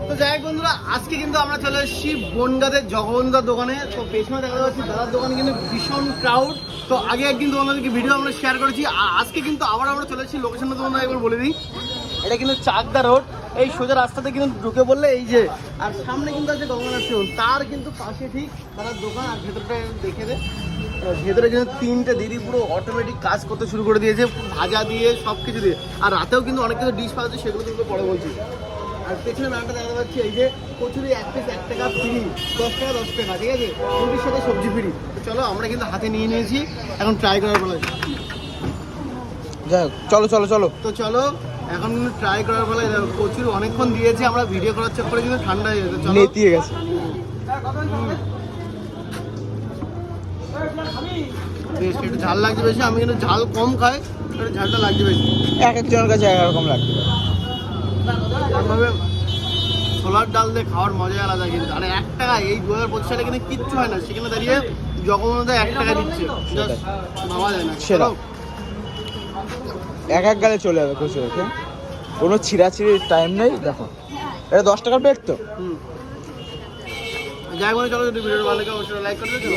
তো যাই হোক বন্ধুরা, আজকে কিন্তু আমরা চলে এসেছি বনগাঁদের জগবন্ধুর দোকানে। তো পেছনে দেখা যাচ্ছে দাদার দোকানে কিন্তু ভীষণ ক্রাউড। তো আগে একদিন তোমাদেরকে ভিডিও আমরা শেয়ার করেছি, আর আজকে কিন্তু আবার আমরা চলে এসেছি। লোকেশনটা তোমাদের একবার বলে দিই, এটা কিন্তু চাকদা রোড। এই সোজা রাস্তাতে কিন্তু ঢুকে বললে এই যে, আর সামনে কিন্তু আছে গঙ্গানাথ সিং, তার কিন্তু পাশে ঠিক দাদার দোকান। আর ভেতরটা দেখে দে, ভেতরে কিন্তু 3টে দিদি পুরো অটোমেটিক কাজ করতে শুরু করে দিয়েছে, ভাজা দিয়ে সব কিছু দিয়ে। আর রাতেও কিন্তু অনেক কিছু ডিশ পাচ্ছে, সেগুলো কিন্তু পরে বলছি। আর পেছনে নামটা দেখা যাচ্ছে এই যে কচুরি 1 পিস 1 টাকা ফ্রি, 10 টাকা 10 টাকা, ঠিক আছে, রুটির সাথে সবজি ফ্রি। তো চলো আমরা কিন্তু হাতে নিয়ে নিয়েছি, এখন ট্রাই করার বেলা। যাই হোক, চলো চলো চলো। তো চলো এখন কিন্তু ট্রাই করার বেলায় কচুরি অনেকক্ষণ দিয়েছি আমরা, ভিডিও করার চক্করে কিন্তু ঠান্ডা হয়ে গেছে। চলো, নেতিয়ে গেছে। বেশ একটু ঝাল লাগছে বেশি, আমি কিন্তু ঝাল কম খাই, একটু ঝালটা লাগছে বেশি। এক একজনের কাছে এক রকম লাগবে। এরভাবে ছোলার ডাল দিয়ে খাওয়ার মজাই আলাদা কিন্তু। আর 1 টাকা, এই 2025 সালে কিন্তু কিচ্ছু হয় না, সেখানে দাঁড়িয়ে জগবন্ধু 1 টাকা দিচ্ছে, জাস্ট ভাবা যায় না। সেটা এক এক গালে চলে যাবে খুশি হচ্ছে, কোনো ছিঁড়াছিঁড়ির টাইম নেই। দেখো এটা 10 টাকার প্লেট তো। যাই বলে চলো, যদি ভিডিওটা ভালো লাগে অবশ্যই লাইক করে দিও।